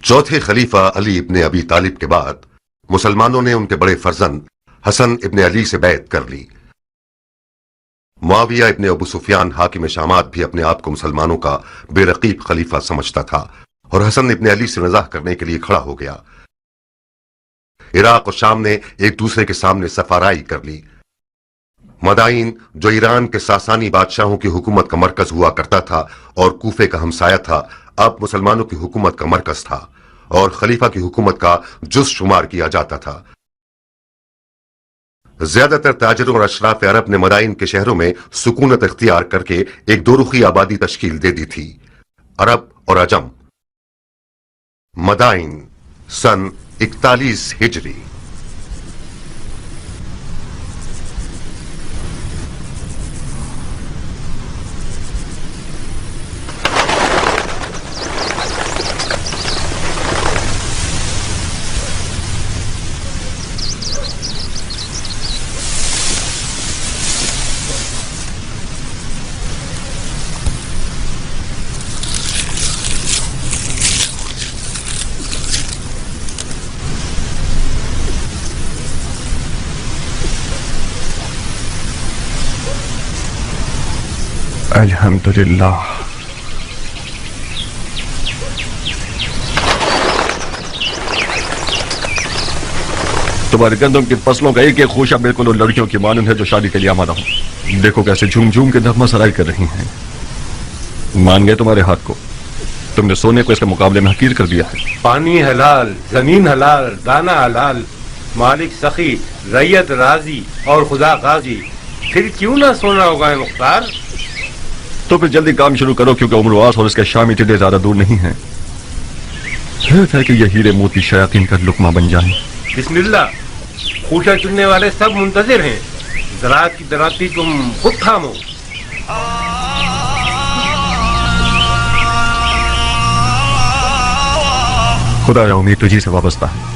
चौथे खलीफा अली इब्ने अबी तालिब के बाद मुसलमानों ने उनके बड़े फर्जंद हसन इब्ने अली से बैत कर ली। मुआविया इब्ने अबू सुफियान हाकिम शामात भी अपने आप को मुसलमानों का बेरकीब खलीफा समझता था और हसन इब्ने अली से निजाह करने के लिए खड़ा हो गया। इराक और शाम ने एक दूसरे के सामने सफाराई कर ली। मदाइन, जो ईरान के सासानी बादशाहों की हुकूमत का मरकज हुआ करता था और कूफे का हमसाया था, अब मुसलमानों की हुकूमत का मरकज था और खलीफा की हुकूमत का जुज़ शुमार किया जाता था। ज्यादातर ताजिरों और अशराफ अरब ने मदाइन के शहरों में सुकूनत इख्तियार करके एक दोरुखी आबादी तश्कील दे दी थी, अरब और अजम। मदाइन सन 41 हिजरी। अल्हम्दुलिल्लाह। तुम्हारे गंदम की फसलों का एक एक खोशा बिल्कुल उन लड़कियों की मानंद है जो शादी के लिए आमादा हो। देखो कैसे झूम झूम के नगमा सराई कर रही हैं। मान गए तुम्हारे हाथ को। तुमने सोने को इसके मुकाबले में हकीर कर दिया है। पानी हलाल, जमीन हलाल, दाना हलाल, मालिक सखी, रैयत राजी और खुदा गाजी, फिर क्यों ना सोना होगा मुख्तार। तो फिर जल्दी काम शुरू करो, क्योंकि उम्रवास और इसके शामी टिड्डे ज्यादा दूर नहीं हैं। हिम्मत है कि ये हीरे मोती शयातीन का लुकमा बन जाए। बिस्मिल्लाह, खूशा चुनने वाले सब मुंतजिर हैं। ज़राअत की दराती तुम खुद थामो। खुदाया उम्मीद तुझी से वाबस्ता है।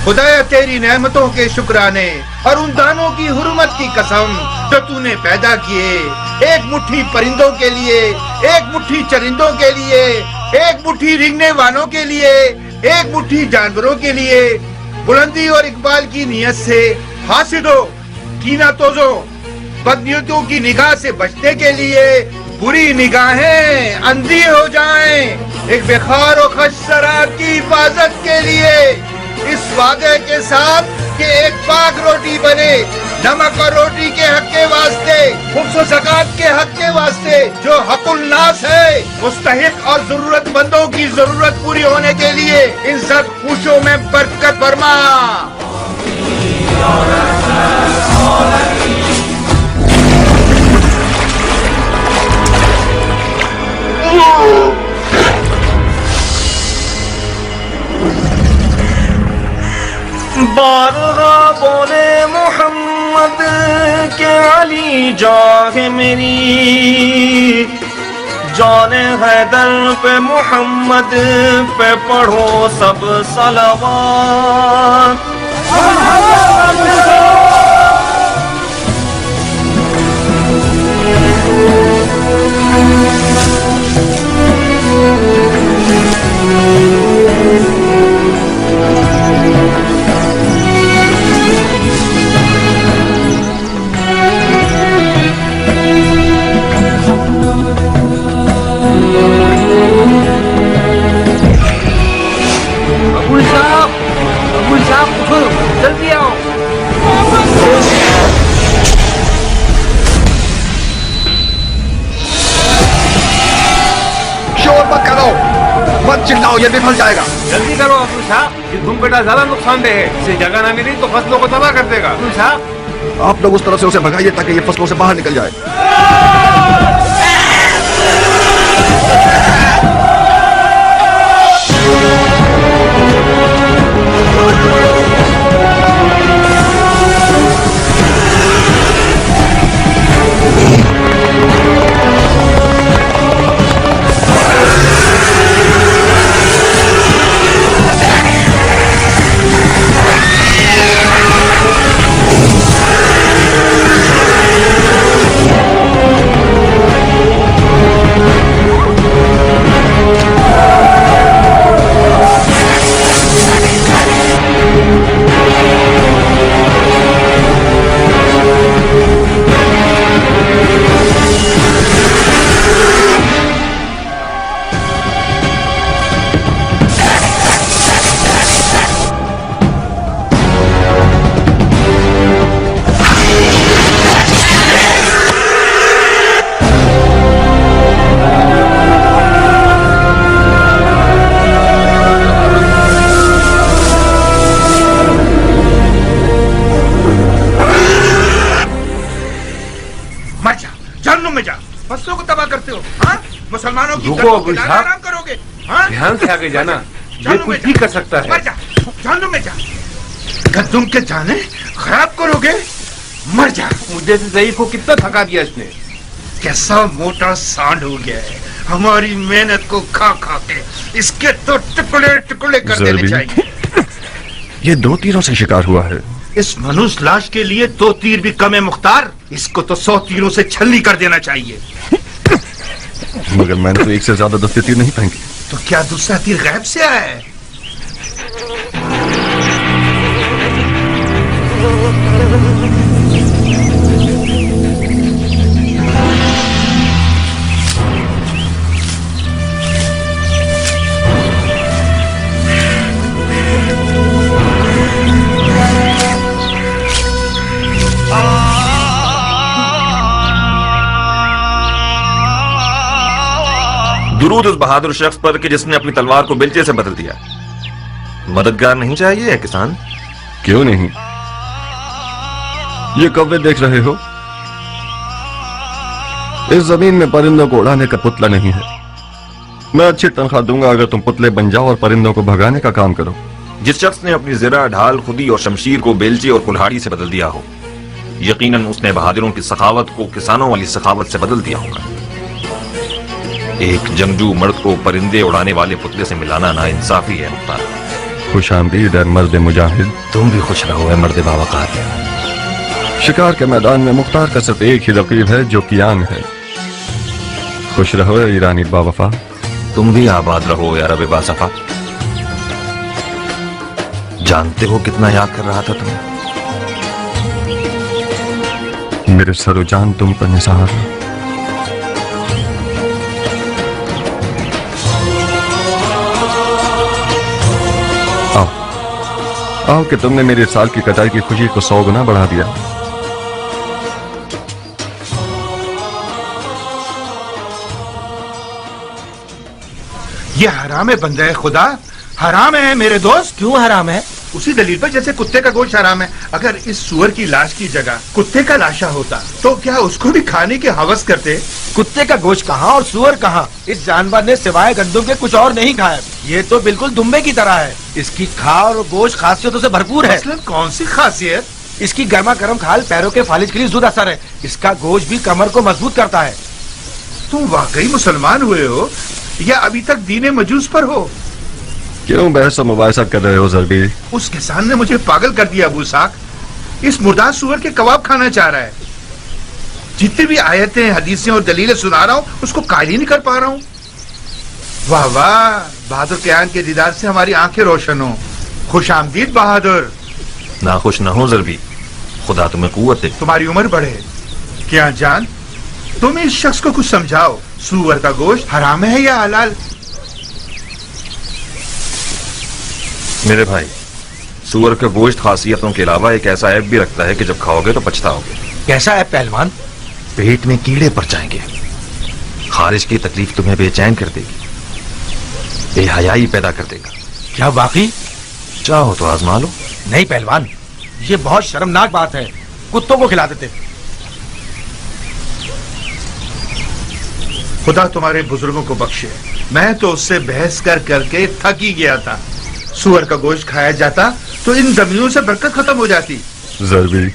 खुदाया तेरी नेमतों के शुक्राने और उन दानों की हुर्मत की कसम जो तूने पैदा किए, एक मुट्ठी परिंदों के लिए, एक मुट्ठी चरिंदों के लिए, एक मुट्ठी रिंगने वालों के लिए, एक मुट्ठी जानवरों के लिए, बुलंदी और इकबाल की नियत से हासिदों, कीना तोजों, बदनियतों की निगाह से बचने के लिए बुरी निगाहें अंधी हो जाएं, एक बेखार और खश शराब की हिफाजत के लिए, इस वादे के साथ कि एक पाक रोटी बने, नमक और रोटी के हक के वास्ते, खुब्स और ज़कात के हक के वास्ते, जो हकुल नास है, मुस्तहिक और जरूरतमंदों की जरूरत पूरी होने के लिए इन सब खुशियों में बरकत फरमा। बारगाह बोले मोहम्मद के अली जाह मेरी, जाने हैदर पे मोहम्मद पे पढ़ो सब सलावत। अबुल साहब उठो, जल्दी आओ। शोर मत करो, मत चिल्लाओ, ये विफल जाएगा। जल्दी करो अबुल साहब, ये धूमपेटा ज्यादा नुकसानदेह है। इसे जगह ना मिली तो फसलों को तबाह कर देगा। अबुल साहब, आप लोग उस तरफ से उसे भगाइए ताकि ये फसलों से बाहर निकल जाए। फसलों को तबाह करते हो, हाँ? मुसलमानों की रुको अबुल साहब, आराम करोगे, हाँ? ध्यान से आगे जाना, ये कुछ भी कर सकता है। मर जा, जानू में जा। गद्दुम के जाने खराब करोगे, मर जा। मुझे से ज़ईफ को कितना थका दिया इसने। कैसा मोटा सांड हो गया है, हमारी मेहनत को खा खा के इसके तो टुकड़े टुकड़े कर देने चाहिए। ये 2 तीरों से शिकार हुआ है। इस मनुष्य लाश के लिए 2 तीर भी कम है मुख्तार। इसको तो 100 तीरों से छलनी कर देना चाहिए। मगर मैंने तो 1 से ज्यादा 10 तीर नहीं फेंके। तो क्या दूसरा तीर गैब से आया है? درود اس بہادر شخص پر کہ جس نے اپنی تلوار کو بیلچے سے بدل دیا. مددگار نہیں چاہیے ہے کسان؟ کیوں نہیں؟ یہ کوے دیکھ رہے ہو؟ اس زمین میں پرندوں کو اڑانے کا پتلا نہیں ہے. میں اچھی تنخواہ دوں گا اگر تم پتلے بن جاؤ اور پرندوں کو بھگانے کا کام کرو. جس شخص نے اپنی زرہ ڈھال خودی اور شمشیر کو بیلچے اور کلہاڑی سے بدل دیا ہو، یقیناً اس نے بہادروں کی سخاوت کو کسانوں والی سخاوت سے بدل دیا ہوگا. ایک جنگجو مرد کو پرندے اڑانے والے پتلے سے ملانا ناانصافی ہے مختار. خوش آمدید اے مرد مجاہد. تم بھی خوش رہو اے مرد باوقار. شکار کے میدان میں مختار کا صرف ایک ہی رقیب ہے جو کیان ہے. خوش رہو اے ایرانی باوفا. تم بھی آباد رہو یا رب باصفا. جانتے ہو کتنا یاد کر رہا تھا تمہیں؟ میرے سر و جان تم پر نثار. آؤ آؤ کہ تم نے میرے سال کی کٹائی کی خوشی کو 100 گنا بڑھا دیا. یہ حرام ہے بندہ خدا، حرام ہے میرے دوست. کیوں حرام ہے؟ اسی دلیل پر جیسے کتے کا گوشت حرام ہے. اگر اس سور کی لاش کی جگہ کتے کا لاشا ہوتا تو کیا اس کو بھی کھانے کی ہوس کرتے؟ کتے کا گوشت کہاں اور سور کہاں؟ اس جانور نے سوائے گندم کے کچھ اور نہیں کھایا. یہ تو بالکل دمبے کی طرح ہے. اس کی کھال اور گوشت خاصیتوں سے بھرپور ہے. مثلاً کون سی خاصیت؟ اس کی گرما گرم کھال پیروں کے فالج کے لیے زود اثر ہے. اس کا گوشت بھی کمر کو مضبوط کرتا ہے. تم واقعی مسلمان ہوئے ہو یا ابھی تک دین مجوس پر ہو؟ کیوں بحث و مباحثہ کر رہے ہو ضربی؟ اس کسان نے مجھے پاگل کر دیا ابو ساک. اس مردار سور کے کباب کھانا چاہ رہا ہے. جتنی بھی آیتیں حدیثیں اور دلیلیں سنا رہا ہوں اس کو قائل ہی نہیں کر پا رہا ہوں. واہ واہ، بہادر کیان کے دیدار سے ہماری آنکھیں روشن ہوں. خوش آمدید بہادر. ناخوش نہ ہو ضربی، خدا تمہیں قوت دے. تمہاری عمر بڑھے. کیا جان، تم اس شخص کو کچھ سمجھاؤ. سور کا گوشت حرام ہے یا حلال؟ میرے بھائی، سور کا گوشت خاصیتوں کے علاوہ ایک ایسا عیب بھی رکھتا ہے کہ جب کھاؤ گے تو پچھتاؤ گے. کیسا ہے پہلوان؟ پیٹ میں کیڑے پڑ جائیں گے. خارج کی تکلیف تمہیں بے چین کر دے گی، بے حیائی پیدا کر دے گا. کیا واقعی؟ چاہو تو آزما لو. نہیں پہلوان، یہ بہت شرمناک بات ہے. کتوں کو کھلا دیتے. خدا تمہارے بزرگوں کو بخشے. میں تو اس سے بحث کر کر کے تھک ہی گیا تھا. سور کا گوشت کھایا جاتا تو ان زمینوں سے برکت ختم ہو جاتی. ضربی،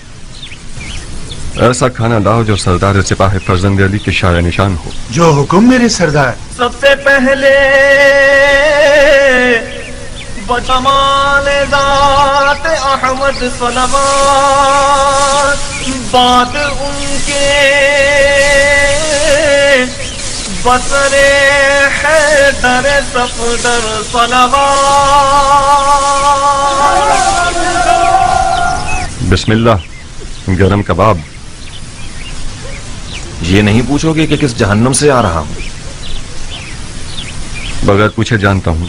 ایسا کھانا لاؤ جو سردار سپاہ فرزند علی کے شایع نشان ہو. جو حکم میرے سردار. سب سے پہلے بجمال ذات احمد صلوات، بات ان کے بسر حیدر صفدر صلوات. بسم اللہ. گرم کباب. یہ نہیں پوچھو گے کہ کس جہنم سے آ رہا ہوں؟ بغیر پوچھے جانتا ہوں.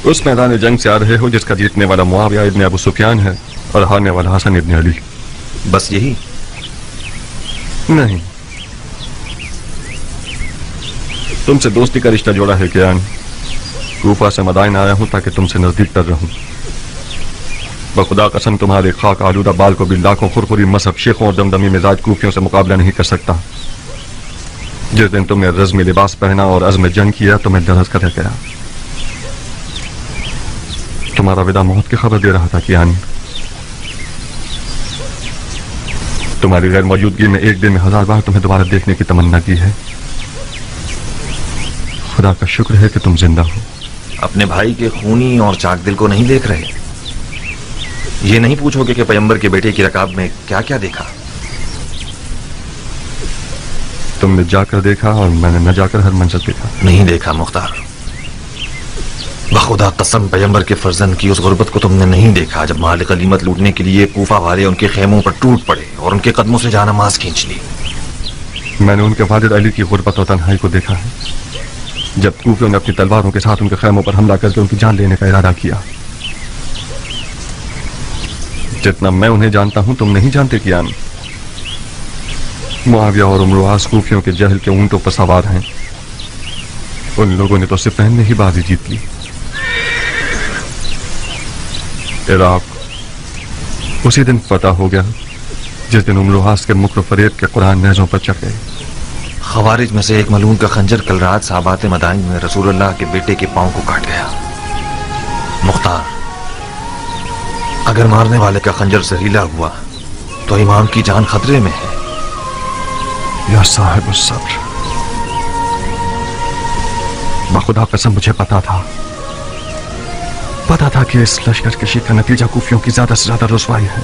اس میدان جنگ سے آ رہے ہو جس کا جیتنے والا معاویہ ابن ابو سفیان ہے اور ہارنے والا حسن ابن علی. بس یہی؟ نہیں، تم سے دوستی کا رشتہ جوڑا ہے کیان. کوفہ سے مدائن آیا ہوں تاکہ تم سے نزدیک تر رہوں. بخدا قسم تمہارے خاک آلودہ بال کو بھی لاکھوں خرخری مذہب شیخوں اور دمدمی مزاج کوفیوں سے مقابلہ نہیں کر سکتا. جس دن تم نے رزمی لباس پہنا اور عزم جنگ کیا تو میں درز کر رہ گیا. تمہارا وداع موت کی خبر دے رہا تھا کیان. تمہاری غیر موجودگی میں ایک دن میں 1000 بار تمہیں دوبارہ دیکھنے کی تمنا کی ہے. خدا کا شکر ہے کہ تم زندہ ہو. اپنے بھائی کے خونی اور چاک دل کو نہیں دیکھ رہے. یہ نہیں پوچھو گے کہ پیغمبر کے بیٹے کی رکاب میں کیا کیا دیکھا. تم نے جا کر دیکھا اور میں نے نہ جا کر ہر منظر دیکھا. نہیں دیکھا مختار. بخدا قسم پیغمبر کے فرزند کی اس غربت کو تم نے نہیں دیکھا جب مال غنیمت لوٹنے کے لیے کوفہ والے ان کے خیموں پر ٹوٹ پڑے اور ان کے قدموں سے جانماز کھینچ لی. میں نے ان کے والد علی کی غربت اور تنہائی کو دیکھا ہے جب کوفیوں نے اپنی تلواروں کے ساتھ ان کے خیموں پر حملہ کر کے ان کی جان لینے کا ارادہ کیا. جتنا میں انہیں جانتا ہوں تم نہیں جانتے کیان. معاویہ اور امرواز کوفیوں کے جہل کے اونٹوں پر سوار ہیں. उन लोगों ने तो सिपहन में ही बाजी जीत ली। इराक उसी दिन फतह हो गया जिस दिन उमरुहास के मुक्र फरेब के कुरान नेज़ों पर चढ़ गए। खवारिज में से एक मलून का खंजर कल रात साहबात मदाइन में रसूलुल्लाह के बेटे के पांव को काट गया। मुख्तार, अगर मारने वाले का खंजर जहरीला हुआ तो इमाम की जान खतरे में है। या साहिब सब्र, बखुदा कसम मुझे पता था कि इस लश्कर कशी का नतीजा कूफियों की ज्यादा से ज्यादा रुसवाई है।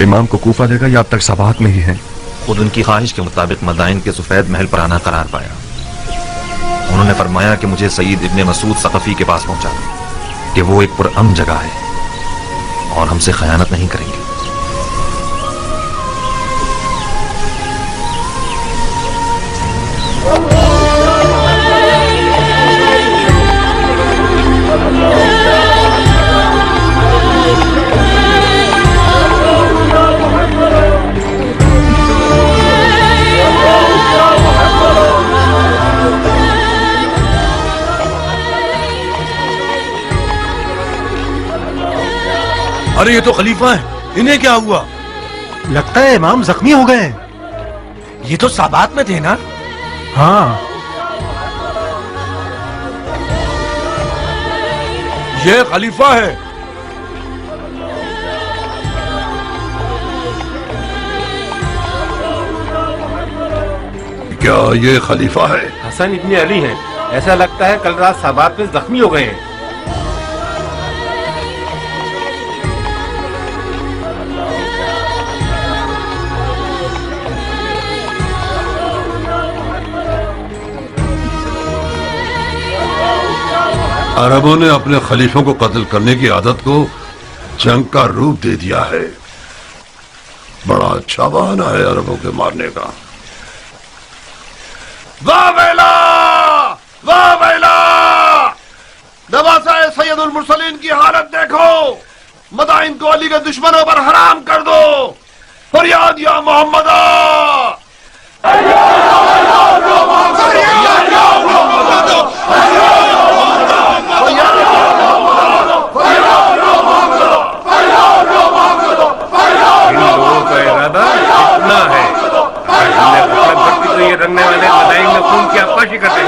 इमाम को कूफा देगा या अब तक सबात में ही है? खुद उनकी ख्वाहिश के मुताबिक मदाइन के सफेद महल पर आना करार पाया। उन्होंने फरमाया कि मुझे सईद इब्ने मसूद सकफी के पास पहुंचा दो कि वो एक पुरअमन जगह है और हमसे खयानत नहीं करेंगे। अरे ये तो खलीफा है, इन्हें क्या हुआ? लगता है इमाम जख्मी हो गए हैं। ये तो साबात में थे ना? हाँ, ये खलीफा है। क्या ये खलीफा है? हसन इब्ने अली हैं। ऐसा लगता है कल रात साबात में जख्मी हो गए हैं। अरबों ने अपने खलीफों को कत्ल करने की आदत को जंग का रूप दे दिया है। बड़ा अच्छा बहाना है अरबों के मारने का। वाह बैला, वाह बैला! नवासा सैयदुल मुरसलीन की हालत देखो। मदाइन को अली के दुश्मनों पर हराम कर दो। फरियाद या मोहम्मदा, इतना है तो ये रंगने वाले मदाइन में खून की आपाशी करते हैं।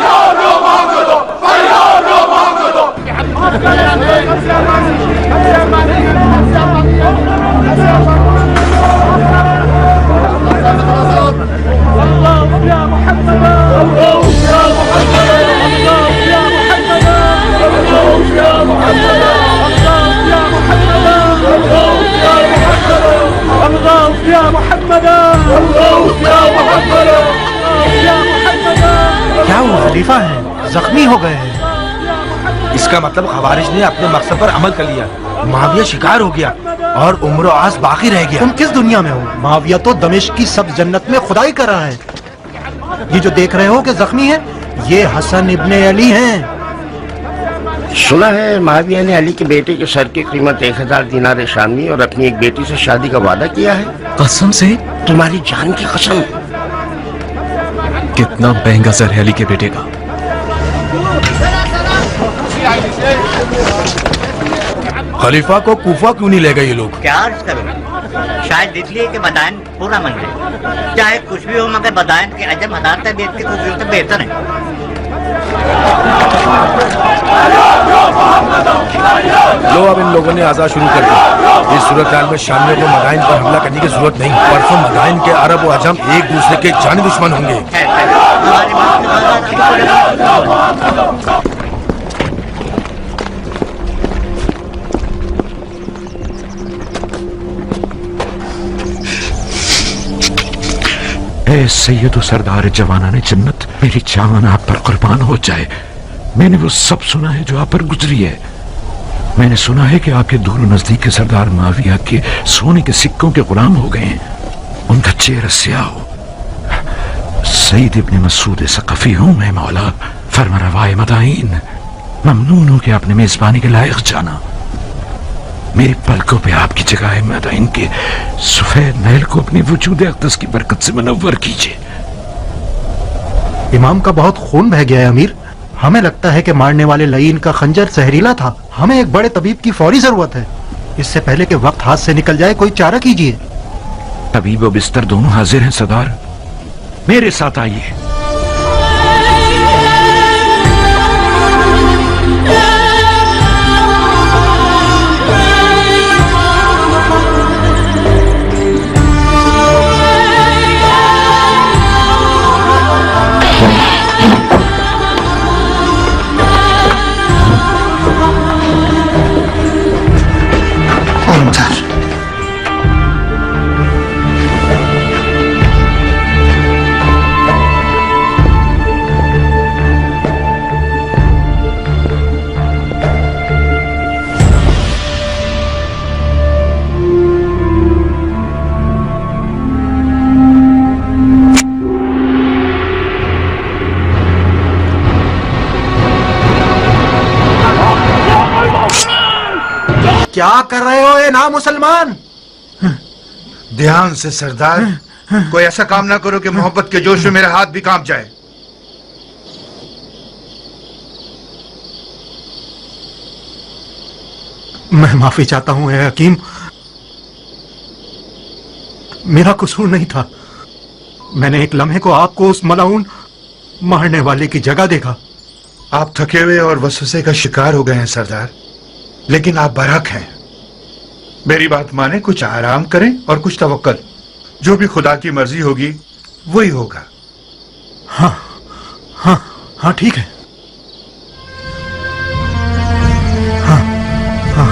क्या वो खलीफा है, जख्मी हो गए हैं। इसका मतलब खवारिज ने अपने मकसद पर अमल कर लिया। मुआविया शिकार हो गया और उम्र आस बाकी रह गया। तुम किस दुनिया में हो? मुआविया तो दमिश्क की सब जन्नत में खुदाई कर रहा है। ये जो देख रहे हो कि जख्मी है, ये हसन इब्ने अली हैं। सुना है मुआविया ने अली के बेटे के सर की कीमत 1000 दिनार शामी और अपनी एक बेटी से शादी का वादा किया है। कसम से? तुम्हारी जान की कसम। कितना महंगा सर है अली के बेटे का। खलीफा को कूफा क्यों नहीं ले गए ये लोग? क्या अर्ज करूं? शायद इसलिए कि मदाइन पूरा मन है। चाहे कुछ भी हो मगर मदाइन के अजम हजार तबीयत के खूबियों से बेहतर है। लो अब इन लोगों ने आजाद शुरू कर दिया। इस सूरत हाल में शामियों को मदाइन पर हमला करने की जरूरत नहीं। परसों मदाइन के अरब और अजम एक दूसरे के जानी दुश्मन होंगे। ए सैयद सरदार जवाना ने जन्नत, मेरी जान आप पर कुर्बान हो जाए। मैंने वो सब सुना है जो आप पर गुजरी है। मैंने सुना है कि आपके दूर नजदीक के सरदार मुआविया के सोने के सिक्कों के गुलाम हो गए हैं। उनका चेहरा स्याह हो। सईद इब्ने मसूद सकफी हूं मैं मौला। फरमारवाए मदाइन, ममनून हूं कि आपने मेजबानी के लायक जाना। मेरी पलकों पे आपकी जगह है मदाइन के सफेद महल को अपनी वजूद अक़दस की बरकत से मुनव्वर कीजिए। इमाम का बहुत खून बह गया है अमीर। हमें लगता है कि मारने वाले लईन का खंजर जहरीला था। हमें एक बड़े तबीब की फौरी जरूरत है। इससे पहले कि वक्त हाथ से निकल जाए कोई चारा कीजिए। तबीब और बिस्तर दोनों हाजिर हैं सरदार, मेरे साथ आइए। क्या कर रहे हो ये ना मुसलमान? ध्यान से सरदार, कोई ऐसा काम ना करो कि मोहब्बत के जोश में मेरा हाथ भी कांप जाए। मैं माफी चाहता हूं ए हकीम, मेरा कसूर नहीं था। मैंने एक लम्हे को आपको उस मलाउन मारने वाले की जगह देखा। आप थके हुए और वसवसे का शिकार हो गए हैं सरदार, लेकिन आप बरहक हैं। मेरी बात माने, कुछ आराम करें और कुछ तवक्कल। जो भी खुदा की मर्जी होगी वही होगा। हाँ हाँ हाँ ठीक है। हाँ हाँ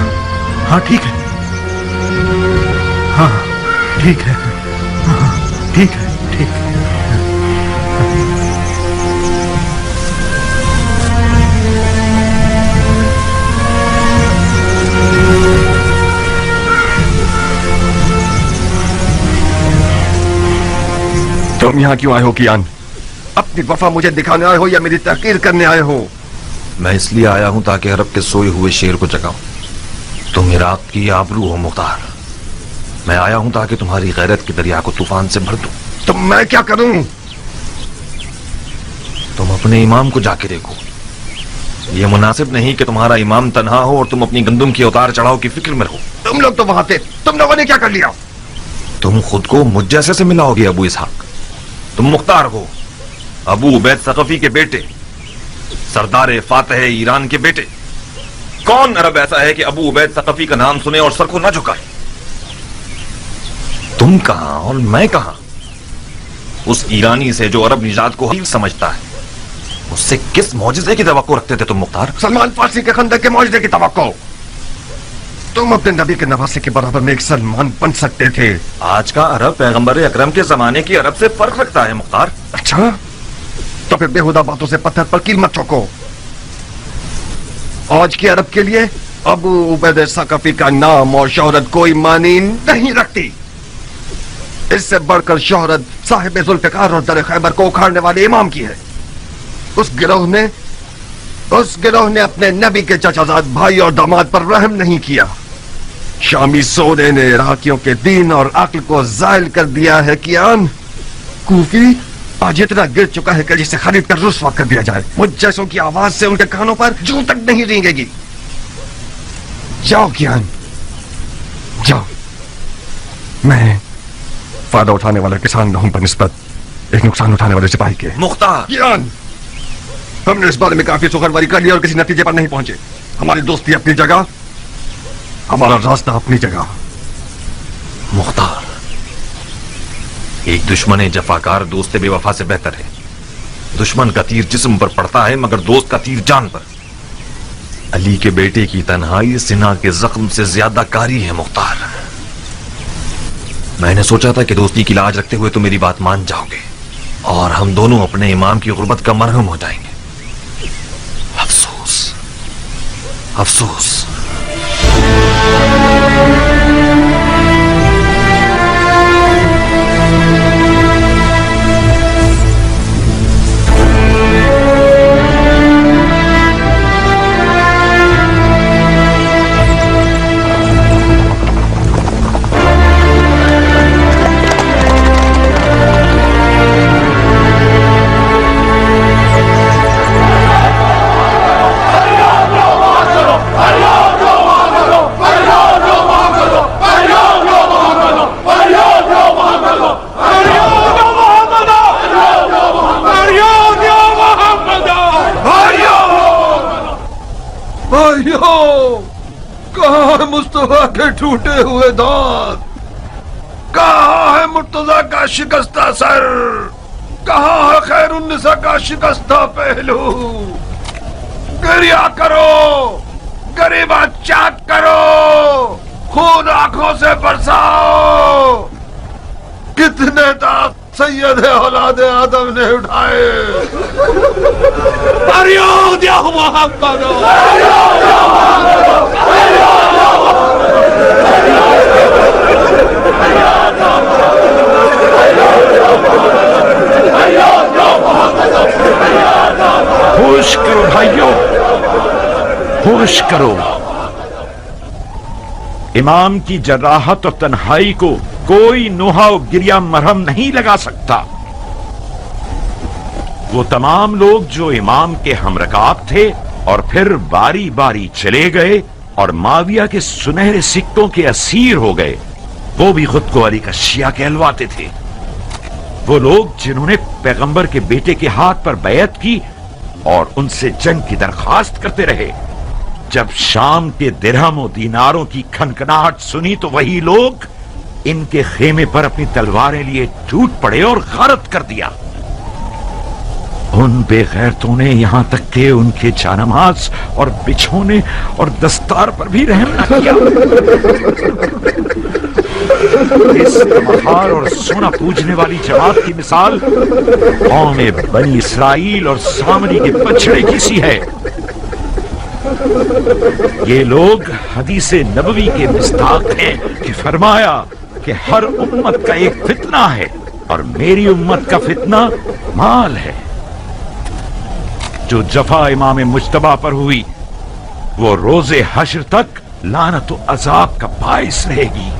हाँ ठीक है। हाँ ठीक है। हाँ ठीक है, ठीक है। तुम यहाँ क्यों आए हो कियान? अपनी वफा मुझे दिखाने आए हो या मेरी तहकीर करने आए हो? मैं इसलिए आया हूं ताकि अरब के सोए हुए शेर को जगाऊं। तुम इराक की आबरू हो मुख्तार। मैं आया हूं ताकि तुम्हारी गैरत के दरिया को तूफान से भर दूं। तो मैं क्या करूं? तुम अपने इमाम को जाके देखो। ये मुनासिब नहीं कि तुम्हारा इमाम तन्हा हो और तुम अपनी गंदुम की उतार चढ़ाव की फिक्र में रहो। तुम लोग तो वहां थे, तुम लोगों ने क्या कर लिया? तुम खुद को मुझ जैसे से मिलाओगे अबू इसहाक। तुम मुख्तार हो, अबू उबैद सकफी के बेटे, सरदार फातह ईरान के बेटे। कौन अरब ऐसा है कि अबू उबैद सकफी का नाम सुने और सर को न झुकाए? तुम कहां और मैं कहां? उस ईरानी से जो अरब निजात को हकीक समझता है, उससे किस मौजिज़े की तवक्को रखते थे तुम मुख्तार? सलमान फारसी के खंदक के मौजिज़े की तवक्को। तुम अपने नबी के नवासे के बराबर में एक सलमान बन सकते थे। आज का अरब पैगंबर अकरम के जमाने की अरब से फर्क रखता है मुख्तार। अच्छा, तो फिर बेहुदा बातों से पत्थर पर कील मत ठोको। आज के अरब के लिए अबू उबैद सकफी का नाम और शोहरत कोई मानी नहीं रखती। इससे बढ़कर शोहरत साहिब जुल्फिकार और दर खैबर को उखाड़ने वाले इमाम की है। उस गिरोह ने अपने नबी के चचाजाद भाई और दामाद पर रहम नहीं किया। शामी सोने ने इराकियों के दीन और अक्ल को जायल कर दिया है। कियान, कूफी आज इतना गिर चुका है कि जिसे खरीद कर रुस्वा कर दिया जाए। मुझ जैसों की आवाज से उनके कानों पर जूं तक नहीं रेंगेगी। जाओ कियान, जाओ। मैं फायदा उठाने वाले किसान हूं बनिस्बत एक नुकसान उठाने वाले सिपाही के। मुख्तार, कियान, हमने इस बारे में काफी सुखरवारी कर ली और किसी नतीजे पर नहीं पहुंचे। हमारी दोस्ती अपनी जगह, हमारा रास्ता अपनी जगह। मुख्तार, एक दुश्मन जफाकार दोस्त बेवफा से बेहतर है। दुश्मन का तीर जिस्म पर पड़ता है मगर दोस्त का तीर जान पर। अली के बेटे की तन्हाई सिना के जख्म से ज्यादा कारी है मुख्तार। मैंने सोचा था कि दोस्ती की लाज रखते हुए तुम मेरी बात मान जाओगे और हम दोनों अपने इमाम की गुर्बत का मरहम हो जाएंगे। अफसोस, अफसोस। भाइयों, कहाँ है मुस्तफा के टूटे हुए दांत? कहाँ है मुर्तजा का शिकस्ता सर? कहाँ है खैरुन्निसा का शिकस्ता पहलू? गिरिया करो, गरीबा चाक करो, खून आंखों से बरसाओ। कितने दांत सैयद औलाद आदम ने उठाए। होश करो भाइयों, होश करो। इमाम की जराहत और तन्हाई को कोई नोहा और गिरिया मरहम नहीं लगा सकता। वो तमाम लोग जो इमाम के हमरकाब थे और फिर बारी बारी चले गए और माविया के सुनहरे सिक्कों के असीर हो गए, वो भी खुद को अली का शिया कहलवाते थे। वो लोग जिन्होंने पैगंबर के बेटे के हाथ पर बैत की और उनसे जंग की दरखास्त करते रहे, जब शाम के दिरहम और दीनारों की खनखनाहट सुनी तो वही लोग इनके खेमे पर अपनी तलवारें लिए टूट पड़े और गारत कर दिया। उन बेगैरतों ने यहां तक के उनके जानमाज और बिछोने और दस्तार पर भी रहम न किया। इस महार और सोना पूजने वाली जमात की मिसाल कौम बनी इसराइल और सामरी के बछड़े की सी है। ये लोग हदीसे नबवी के मिस्ताक हैं कि फरमाया कि हर उम्मत का एक फितना है और मेरी उम्मत का फितना माल है। जो जफा इमाम मुज्तबा पर हुई वो रोजे हश्र तक लानत और अजाब का बाइस रहेगी।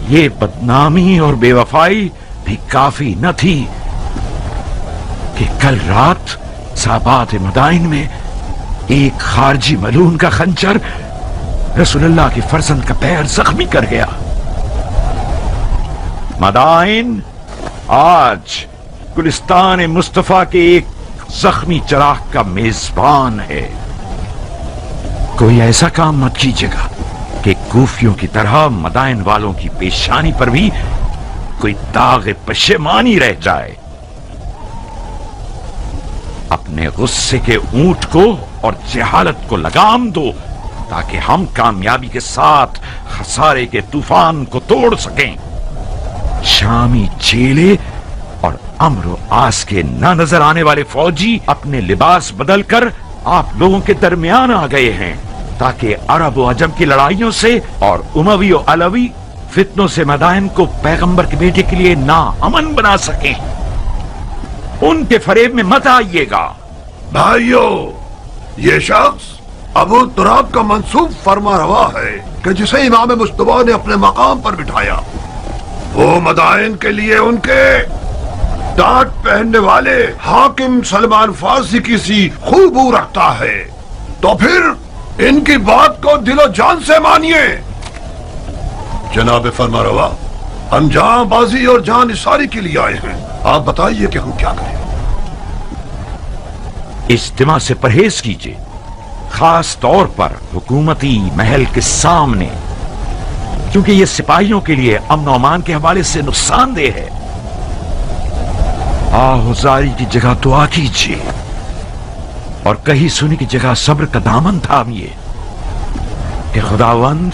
ये बदनामी और बेवफाई भी काफी न थी कि कल रात साबात मदाइन में एक खारजी मलून का खंजर रसूलुल्लाह के फर्जंद का पैर जख्मी कर गया। मदाइन आज गुलिस्तान मुस्तफा के एक जख्मी चराग का मेजबान है। कोई ऐसा काम मत कीजिएगा कि कूफियों की तरह मदाइन वालों की पेशानी पर भी कोई दाग पशेमानी रह जाए। अपने गुस्से के ऊंट को और जहालत को लगाम दो ताकि हम कामयाबी के साथ खसारे के तूफान को तोड़ सकें। शामी चेले और अम्र आस के न नजर आने वाले फौजी अपने लिबास बदलकर आप लोगों के दरमियान आ गए हैं ताकि अरब और अजम की लड़ाइयों से और उमवी और अलवी फितनों से मदाइन को पैगंबर के बेटे के लिए ना अमन बना सकें। उनके फरेब में मत आइएगा। भाइयों, ये शख्स अबू तुराब का मंसूब फरमा रवा है कि जिसे इमाम मुस्तफा ने अपने मकाम पर बिठाया, वो मदाइन के लिए उनके डांट पहनने वाले हाकिम सलमान फारसी की सी खूबू रखता है। तो फिर इनकी बात को दिलो जान से मानिए। जनाब फरमा रवा, हम जान बाजी और जान इसारी के लिए आए हैं। आप बताइए कि हम क्या करें। इज्तिमा से परहेज कीजिए, खास तौर पर हुकूमती महल के सामने, क्योंकि यह सिपाहियों के लिए अमन और अमान के हवाले से नुकसानदेह है। आहुजारी की जगह दुआ कीजिए और कही सुनी की जगह सब्र का दामन थामिए कि खुदावंद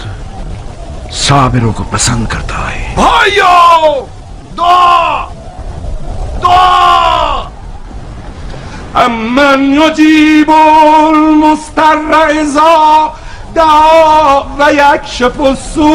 साबिरों को पसंद करता है। भाइयों, दुआ दुआ। अमन युजीबुल मुस्तर्रा इज़ा दआ व यक्शिफु स्सू।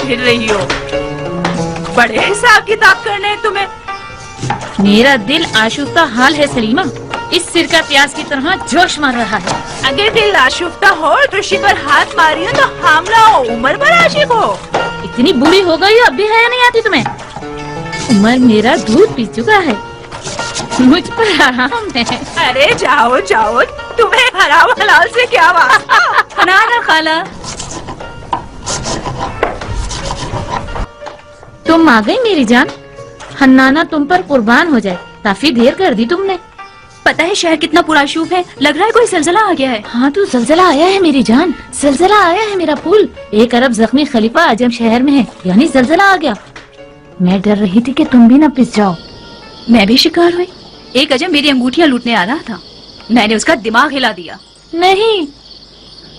फिर रही हो? बड़े हिसाब किताब करने हैं तुम्हें। मेरा दिल आशुफ्ता हाल है सलीमा, इस सिर का प्याज की तरह जोश मार रहा है। अगर दिल आशुफ्ता हो और तुशी पर हाथ मारी हो तो हमला हो, उम्र पर आशिक हो। इतनी बुरी हो गई अब भी है नहीं आती तुम्हें? उमर मेरा दूध पी चुका है, मुझ पर आराम है। अरे जाओ जाओ, तुम्हें हराम हलाल से क्या वास्ता। ना ना खाला, तुम आ गई मेरी जान। हन्नाना तुम पर कुर्बान हो जाए, काफी देर कर दी तुमने। पता है शहर कितना पुराशूब है, लग रहा है कोई जलजला आ गया है। हाँ तो जलजला आया है मेरी जान, जलजला आया है मेरा फूल। 1 अरब जख्मी खलीफा आजम शहर में है, यानी जलजला आ गया। मैं डर रही थी कि तुम भी ना पिस जाओ। मैं भी शिकार हुई। एक अजम मेरी अंगूठियां लूटने आ रहा था, मैंने उसका दिमाग हिला दिया। नहीं,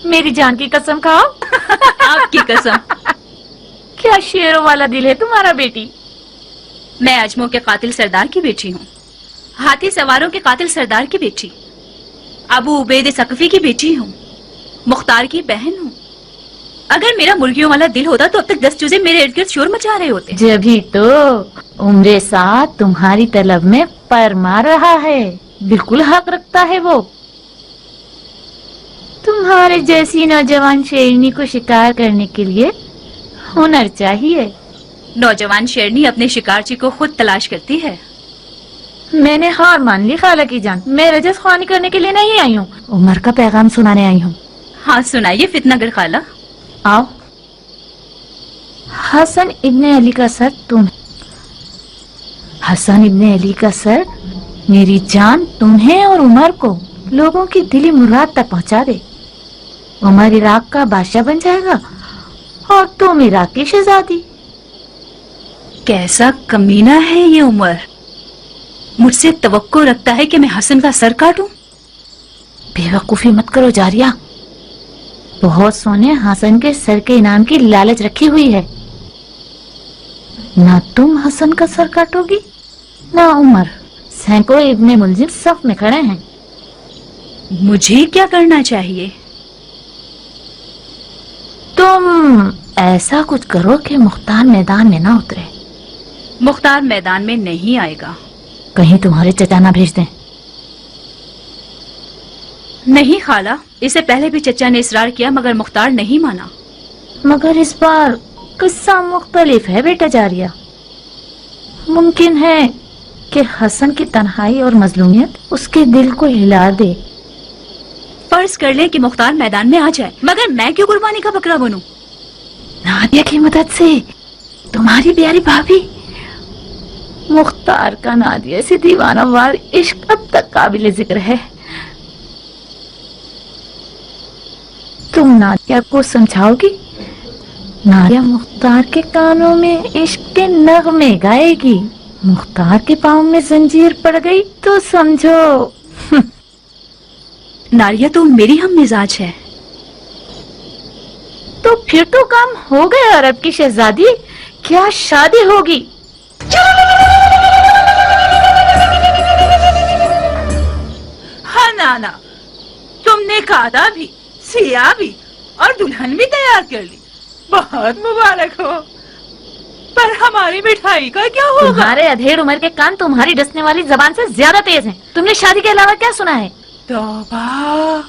मेरी जान की कसम खाओ। आपकी कसम। क्या शेरों वाला दिल है तुम्हारा बेटी। मैं अजमों के कातिल सरदार की बेटी हूँ, हाथी सवारों के कातिल सरदार की बेटी, अबू उबैद सकफी की बेटी हूँ, मुख्तार की बहन हूँ। अगर मेरा मुर्गियों वाला दिल होता तो अब तक 10 चूजे मेरे इर्द गिर्द शोर मचा रहे होते। जभी तो उम्रे साथ तुम्हारी तलब में पर मार रहा है, बिल्कुल हक रखता है वो। तुम्हारे जैसी नौजवान शेरनी को शिकार करने के लिए हुनर चाहिए। नौजवान शेरनी अपने शिकारची को खुद तलाश करती है। मैंने हार मान ली खाला की जान, मैं रजस ख्वानी करने के लिए नहीं आई हूँ, उमर का पैगाम सुनाने आई हूँ। हाँ सुनाइए फितनागर खाला। आओ। हसन इब्ने अली का सर तुम, हसन इब्ने अली का सर मेरी जान तुम्हें और उमर को लोगों की दिली मुराद तक पहुंचा दे। उमर इराक का बादशाह बन जाएगा और तुम इराक की शहजादी। कैसा कमीना है ये उमर, मुझसे तवक्को रखता है कि मैं हसन का सर काटूं। बेवकूफी मत करो जारिया, बहुत सोने हसन के सर के इनाम की लालच रखी हुई है। ना तुम हसन का सर काटोगी ना उमर। सैकड़ों इब्ने मुलजिम सफ में खड़े हैं। मुझे क्या करना चाहिए? तुम ऐसा कुछ करो कि मुख्तार मैदान में ना उतरे। मुख्तार मैदान में नहीं आएगा। कहीं तुम्हारे चचा ना भेज दें। नहीं खाला, इससे पहले भी चचा ने इसरार किया मगर मुख्तार नहीं माना। मगर इस बार किस्सा मुख्तलिफ है बेटा जारिया। मुमकिन है कि हसन की तन्हाई और मजलूमियत उसके दिल को हिला दे। फर्ज कर ले कि मुख्तार मैदान में आ जाए, मगर मैं क्यों कुर्बानी का बकरा बनूं? नादिया की मदद से तुम्हारी प्यारी भाभी। मुख्तार का नादिया से दीवाना वार इश्क अब तक काबिल जिक्र है। तुम नादिया को समझाओगी, नादिया मुख्तार के कानों में इश्क के नगमे गाएगी। मुख्तार के पाँव में जंजीर पड़ गई तो समझो नारिया तो मेरी हम मिजाज है। तो फिर तो काम हो गया अरब की शहजादी, क्या शादी होगी। हाँ नाना, तुमने खादा भी, सिया भी और दुल्हन भी तैयार कर ली, बहुत मुबारक हो। पर हमारी मिठाई का क्या होगा? तुम्हारे अधेड़ उम्र के कान तुम्हारी डसने वाली जबान से ज्यादा तेज हैं। तुमने शादी के अलावा क्या सुना है? तौबा,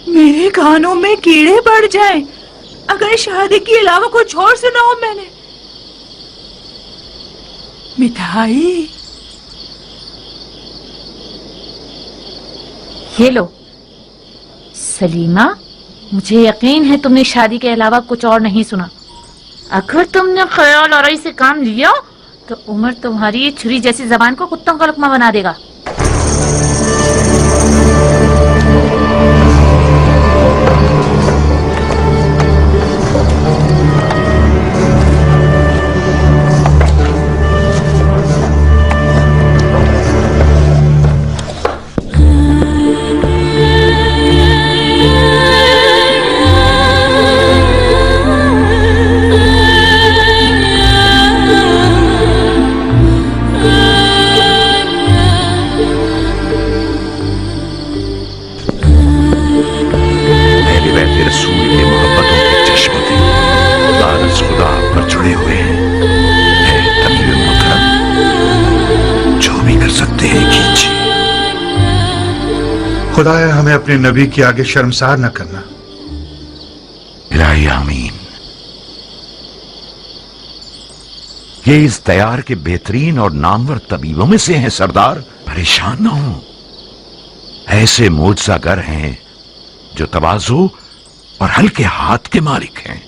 मेरे कानों में कीड़े पड़ जाएं अगर शादी के अलावा कुछ और सुना हो मैंने। मिठाई ये लो सलीमा, मुझे यकीन है तुमने शादी के अलावा कुछ और नहीं सुना। अगर तुमने ख्याल और से काम लिया तो उमर तुम्हारी ये छुरी जैसी जबान को कुत्तों का लुकमा बना देगा। खुदाए हमें अपने नबी के आगे शर्मसार न करना। इलाही आमीन। ये इस तैयार के बेहतरीन और नामवर तबीबों में से हैं सरदार। परेशान न हो, ऐसे मोजज़ागर हैं जो तवाज़ु और हल्के हाथ के मालिक हैं।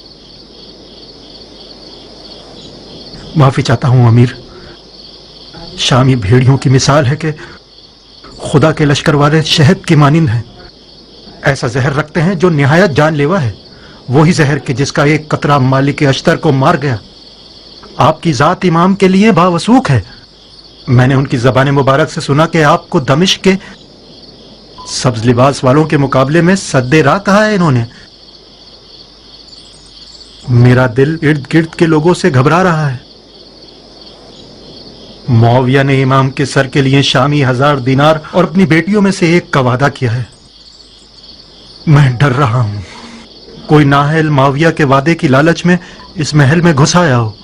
माफी चाहता हूं अमीर। शामी भेड़ियों की मिसाल है कि खुदा के लश्कर वाले शहद की मानिंद हैं। ऐसा जहर रखते हैं जो निहायत जानलेवा है, वही जहर कि जिसका एक कतरा मालिक अश्तर को मार गया। आपकी जात इमाम के लिए बावसूख है। मैंने उनकी जबान मुबारक से सुना कि आपको दमिश्क के सब्ज लिबास वालों के मुकाबले में सद्दे राह कहा है इन्होंने। मेरा दिल इर्द गिर्द के लोगों से घबरा रहा है। मुआविया ने इमाम के सर के लिए शामी 1000 दिनार और अपनी बेटियों में से एक का वादा किया है। मैं डर रहा हूं कोई नाअहल मुआविया के वादे की लालच में इस महल में घुस आया हो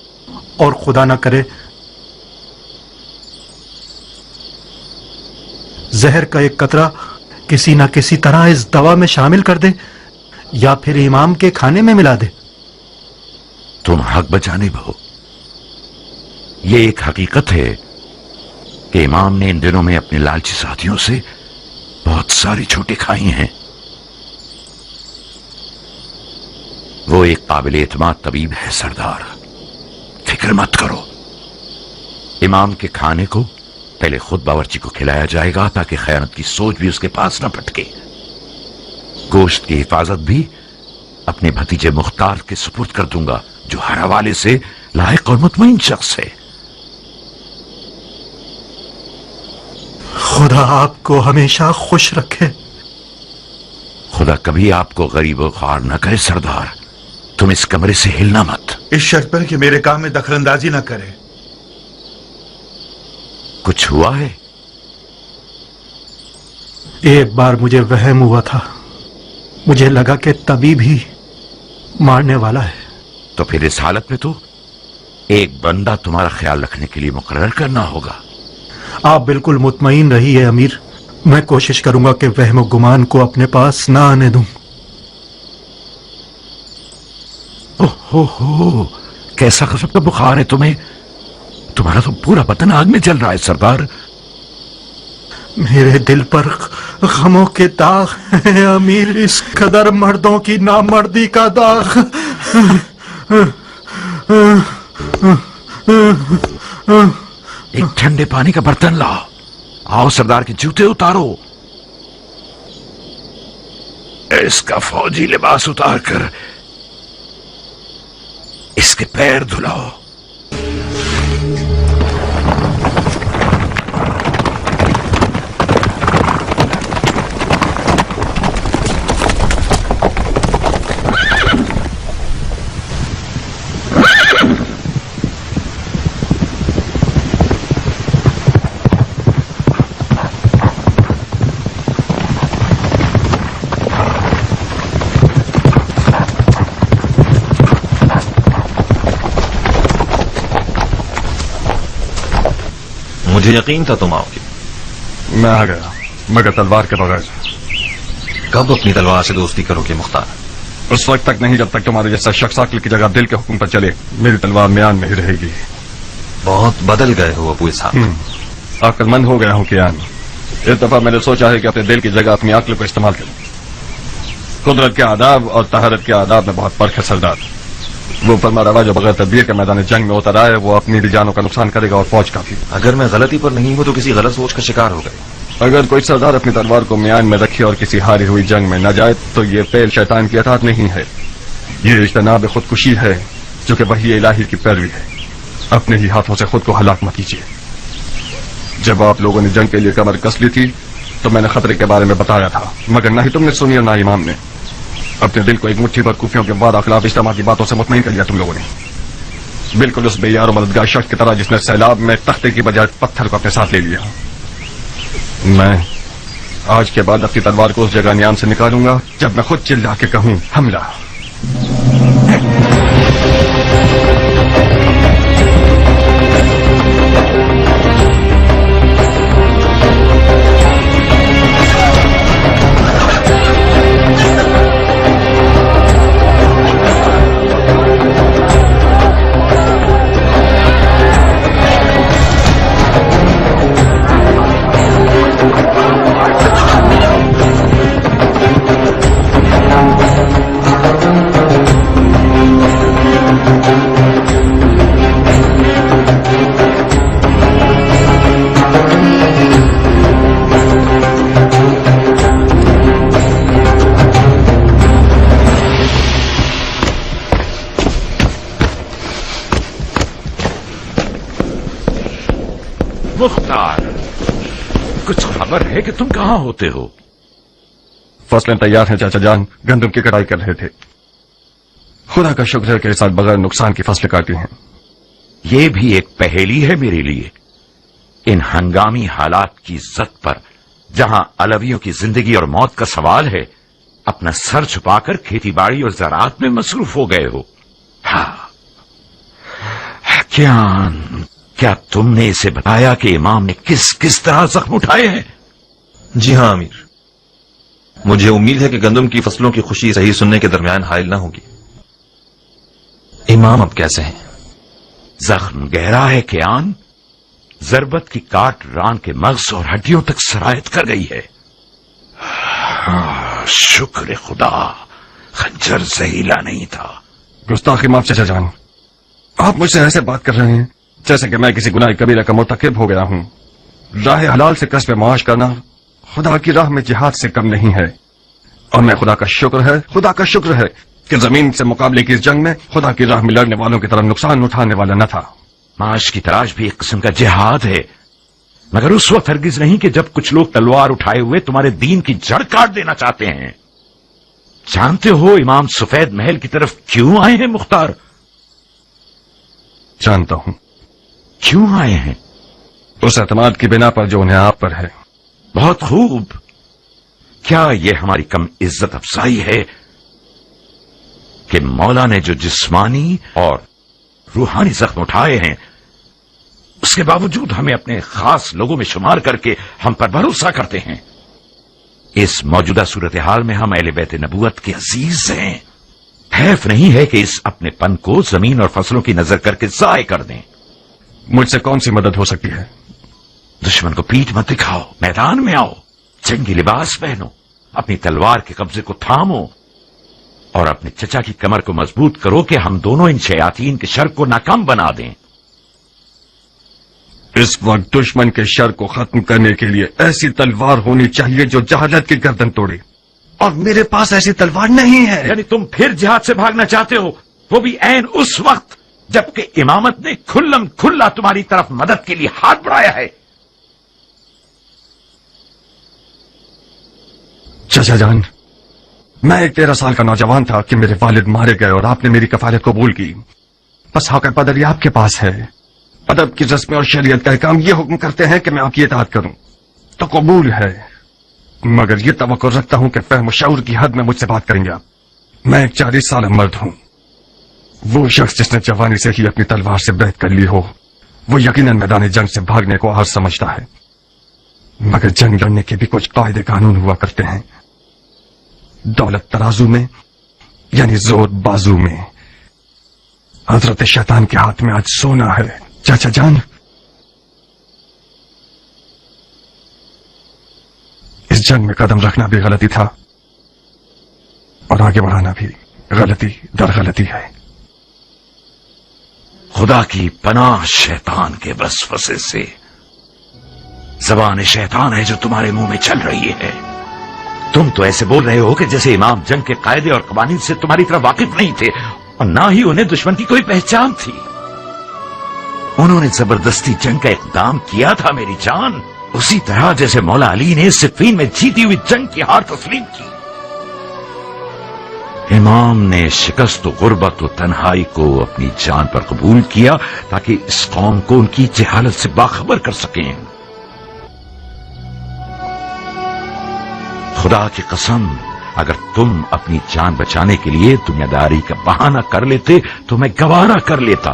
और खुदा ना करे जहर का एक कतरा किसी ना किसी तरह इस दवा में शामिल कर दे या फिर इमाम के खाने में मिला दे। तुम हक बजानिब हो। ये एक हकीकत है कि इमाम ने इन दिनों में अपने लालची साथियों से बहुत सारी छूटें खाई हैं। वो एक काबिल एतमाद तबीब है सरदार, फिक्र मत करो। इमाम के खाने को पहले खुद बावर्ची को खिलाया जाएगा ताकि खयानत की सोच भी उसके पास न भटके। गोश्त की हिफाजत भी अपने भतीजे मुख्तार के सुपुर्द कर दूंगा जो हर हवाले से लायक और मुतमईन शख्स है। खुदा आपको हमेशा खुश रखे। खुदा कभी आपको गरीब और ख्वार न करे सरदार। तुम इस कमरे से हिलना मत। इस शर्त पर कि मेरे काम में दखलंदाजी न करे। कुछ हुआ है? एक बार मुझे वहम हुआ था, मुझे लगा कि तबीब ही मारने वाला है। तो फिर इस हालत में तो एक बंदा तुम्हारा ख्याल रखने के लिए मुकर्रर करना होगा। आप बिल्कुल मुतमईन रहिए अमीर। मैं कोशिश करूंगा कि वहम और गुमान को अपने पास ना आने दूं। ओहो, कैसा गजब का बुखार है तुम्हें। तुम्हारा तो पूरा बदन आग में जल रहा है सरदार। मेरे दिल पर गमों के दाग हैं अमीर, इस कदर मर्दों की नामर्दी का दाग। एक ठंडे पानी का बर्तन लाओ। आओ सरदार के जूते उतारो। इसका फौजी लिबास उतार कर इसके पैर धुलाओ। मुझे यकीन था तुम आओगे। मैं आ गया, मगर तलवार के बगैर। कब अपनी तलवार से दोस्ती करोगे मुख्तार? उस वक्त तक नहीं जब तक तुम्हारे जैसा शख्स अक्ल की जगह दिल के हुक्म पर चले। मेरी तलवार म्यान में ही रहेगी। बहुत बदल गए हो अबू इसहाक। अक्लमंद हो गया हूँ कियान। इस दफा मैंने सोचा है कि अपने दिल की जगह अपनी अक्ल को इस्तेमाल करूं। कुदरत के आदाब और तहरत के आदाब में बहुत फर्क है सरदार। वो फरमा रवा जो बगैर तदबीर के मैदान जंग में उतर आए वो अपनी भी जानों का नुकसान करेगा और फौज का भी। अगर मैं गलती पर नहीं हूं तो किसी गलत सोच का शिकार हो गए। अगर कोई सरदार अपनी तलवार को म्यान में रखे और किसी हारी हुई जंग में न जाए तो ये फेल शैतान की अताअत नहीं है, ये इज्तनाब खुदकुशी है जो कि वही इलाही की पैरवी है। अपने ही हाथों से खुद को हलाक मत कीजिए। जब आप लोगों ने जंग के लिए कमर कस ली थी तो मैंने खतरे के बारे में बताया था, मगर ना ही तुमने सुनी और ना इमाम ने। अपने दिल को एक मुट्ठी भर कुफियों के बाद खिलाफ इज्तिमा की बातों से मुतमईन कर लिया तुम लोगों ने, बिल्कुल उस बेयार और मददगार शख्स की तरह जिसने सैलाब में तख्ते की बजाय पत्थर को अपने साथ ले लिया। मैं आज के बाद अपनी तलवार को उस जगह न्याम से निकालूंगा जब मैं खुद चिल्ला के कहूं हमला। मुख्तार, कुछ खबर है कि तुम कहाँ होते हो? फसलें तैयार हैं चाचा जान, गंदम की कटाई कर रहे थे। खुदा का शुक्र है कि इस साल बगैर नुकसान की फसलें काटी हैं। ये भी एक पहेली है मेरे लिए। इन हंगामी हालात की इज्जत पर, जहां अलवियों की जिंदगी और मौत का सवाल है, अपना सर छुपाकर खेती बाड़ी और ज़राअत में मसरूफ हो गए हो। हाँ, क्या तुमने इसे बताया कि इमाम ने किस किस तरह जख्म उठाए हैं? जी हाँ अमीर, मुझे उम्मीद है कि गंदम की फसलों की खुशी सही सुनने के दरमियान हायल न होगी। इमाम अब कैसे हैं? जख्म गहरा है कियान। जरबत की काट रान के मग़ज़ और हड्डियों तक सरायत कर गई है। शुक्र खुदा, खंजर जहीला नहीं था। गुस्ताखी माफ चाचा जान, आप मुझसे ऐसे बात कर रहे हैं जैसे कि मैं किसी गुनाह कबीरा का मुर्तकिब हो गया हूं। राह हलाल से कस्ब माश करना खुदा की राह में जिहाद से कम नहीं है। और मैं खुदा का शुक्र है कि जमीन से मुकाबले की इस जंग में खुदा की राह में लड़ने वालों की तरफ नुकसान उठाने वाला न था। माश की तलाश भी एक किस्म का जिहाद है, मगर उस वक्त हरगिज नहीं कि जब कुछ लोग तलवार उठाए हुए तुम्हारे दीन की जड़ काट देना चाहते हैं। जानते हो इमाम सफेद महल की तरफ क्यों आए हैं मुख्तार? जानता हूं। क्यों आए हैं? उस एतमाद की बिना पर जो उन्हें आप पर है। बहुत खूब। क्या यह हमारी कम इज्जत अफजाई है कि मौला ने जो जिस्मानी और रूहानी जख्म उठाए हैं, उसके बावजूद हमें अपने खास लोगों में शुमार करके हम पर भरोसा करते हैं। इस मौजूदा सूरत हाल में हम अहले बैत नबूवत के अजीज हैं। हैफ नहीं है कि इस अपने पन को जमीन और फसलों की नजर करके जाय कर दें। मुझसे कौन सी मदद हो सकती है? दुश्मन को पीठ मत दिखाओ, मैदान में आओ, जंगी लिबास पहनो, अपनी तलवार के कब्जे को थामो और अपने चचा की कमर को मजबूत करो कि हम दोनों इन शयातीन के शर को नाकाम बना दें। इस वक्त दुश्मन के शर को खत्म करने के लिए ऐसी तलवार होनी चाहिए जो जहालत की गर्दन तोड़े, और मेरे पास ऐसी तलवार नहीं है। यानी तुम फिर जिहाद से भागना चाहते हो, वो भी ऐन उस वक्त जबकि इमामत ने खुल्लम खुल्ला तुम्हारी तरफ मदद के लिए हाथ बढ़ाया है। चाचा जान, मैं एक 13 साल का नौजवान था कि मेरे वालिद मारे गए और आपने मेरी कफालत कबूल की। बस हक पदर आपके पास है। अदब की रस्में और शरीयत का काम ये हुक्म करते हैं कि मैं आपकी इताअत करूं, तो कबूल है, मगर ये तवक्को रखता हूं कि फहम शऊर की हद में मुझसे बात करेंगे आप। मैं एक 40 साल मर्द हूं। वो शख्स जिसने जवानी से ही अपनी तलवार से बैत कर ली हो, वो यकीनन मैदान जंग से भागने को आर समझता है, मगर जंग लड़ने के भी कुछ कायदे कानून हुआ करते हैं। दौलत तराजू में यानी जोर बाजू में। हजरत शैतान के हाथ में आज सोना है चाचा जान। इस जंग में कदम रखना भी गलती था और आगे बढ़ाना भी गलती दर गलती है। खुदा की पनाह शैतान के वसवसे से। जबान शैतान है जो तुम्हारे मुंह में चल रही है। तुम तो ऐसे बोल रहे हो कि जैसे इमाम जंग के कायदे और कवानीन से तुम्हारी तरह वाकिफ नहीं थे और ना ही उन्हें दुश्मन की कोई पहचान थी। उन्होंने जबरदस्ती जंग का इक़दाम किया था मेरी जान, उसी तरह जैसे मौला अली ने सिफ़ीन में जीती हुई जंग की हार तस्लीम की। इमाम ने शिकस्त गुर्बत और तन्हाई को अपनी जान पर कबूल किया ताकि इस कौम को उनकी जहालत से बाखबर कर सकें। खुदा की कसम, अगर तुम अपनी जान बचाने के लिए दुनियादारी का बहाना कर लेते तो मैं गवारा कर लेता,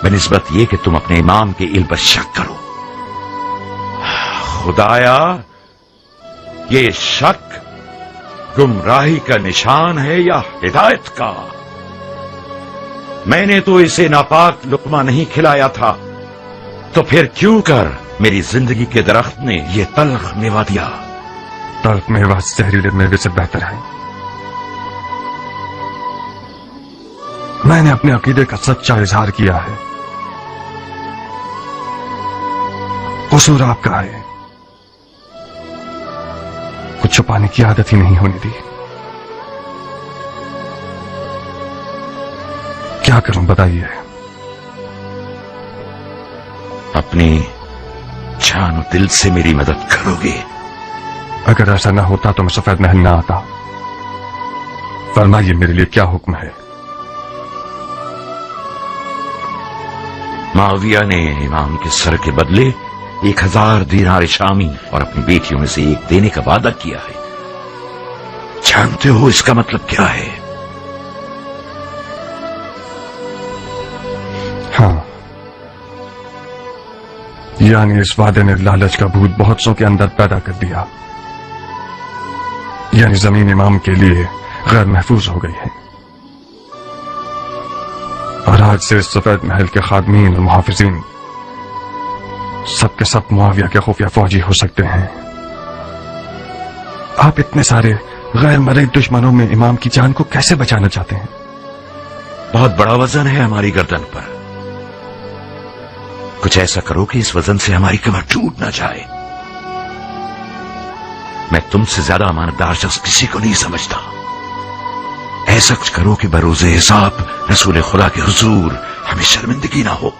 बनिस्बत ये कि तुम अपने इमाम के इल्म पर शक करो। खुदाया, ये शक गुमराही का निशान है या हिदायत का? मैंने तो इसे नापाक लुकमा नहीं खिलाया था, तो फिर क्यों कर मेरी जिंदगी के दरख्त ने यह तल्ख मेवा दिया? तल्ख मेवा जहरीले मेवे से बेहतर है। मैंने अपने अकीदे का सच्चा इजहार किया है। कसूर आपका है, कुछ छुपाने की आदत ही नहीं होने दी। क्या करूं बताइए? अपनी जान और दिल से मेरी मदद करोगे? अगर ऐसा न होता तो मैं सफेद महल न आता। फरमाइए मेरे लिए क्या हुक्म है? माविया ने इमाम के सर के बदले 1000 दीनार शामी और अपनी बेटियों में से एक देने का वादा किया है। जानते हो इसका मतलब क्या है? हाँ, यानी इस वादे ने लालच का भूत बहुत सौ के अंदर पैदा कर दिया। यानी जमीन इमाम के लिए गैर महफूज हो गई है और आज से इस सफेद महल के खादमीन और मुहाफिजीन सबके सब मुआविया के खुफिया फौजी हो सकते हैं। आप इतने सारे गैर मरई दुश्मनों में इमाम की जान को कैसे बचाना चाहते हैं? बहुत बड़ा वजन है हमारी गर्दन पर। कुछ ऐसा करो कि इस वजन से हमारी कमर टूट ना जाए। मैं तुमसे ज्यादा अमानतदार शख्स किसी को नहीं समझता। ऐसा कुछ करो कि बरोज़े हिसाब रसूल खुदा के हुजूर हमें शर्मिंदगी ना हो।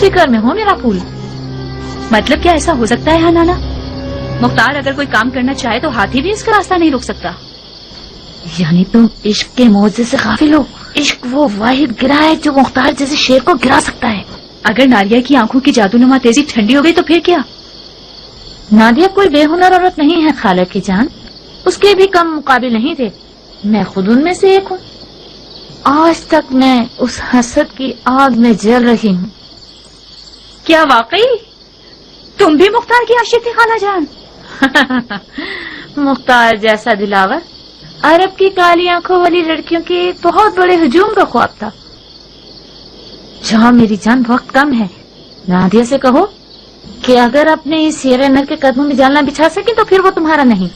फिक्र में हो मेरा फूल? मतलब क्या ऐसा हो सकता है नाना? मुख्तार अगर कोई काम करना चाहे तो हाथी भी इसका रास्ता नहीं रोक सकता। यानी तुम इश्क के मौजे से गाफिल हो। इश्क वो वाहिद गिरा है जो मुख्तार जैसे शेर को गिरा सकता है। अगर नादिया की आंखों की जादूनुमा तेजी ठंडी हो गई तो फिर क्या? नादिया कोई बेहुनर औरत नहीं है खाला की जान। उसके भी कम मुकाबिल नहीं थे। मैं खुद उनमें से एक हूँ। आज तक मैं उस हसद की आग में जल रही हूँ। क्या वाकई तुम भी मुख्तार की आशिक थी खाला जान? मुख्तार जैसा दिलावर अरब की काली आंखों वाली लड़कियों के बहुत बड़े हुजूम का ख्वाब था। जहाँ मेरी जान वक्त कम है, नादिया से कहो कि अगर अपने इस शेर नर के कदमों में जालना बिछा सके तो फिर वो तुम्हारा नहीं।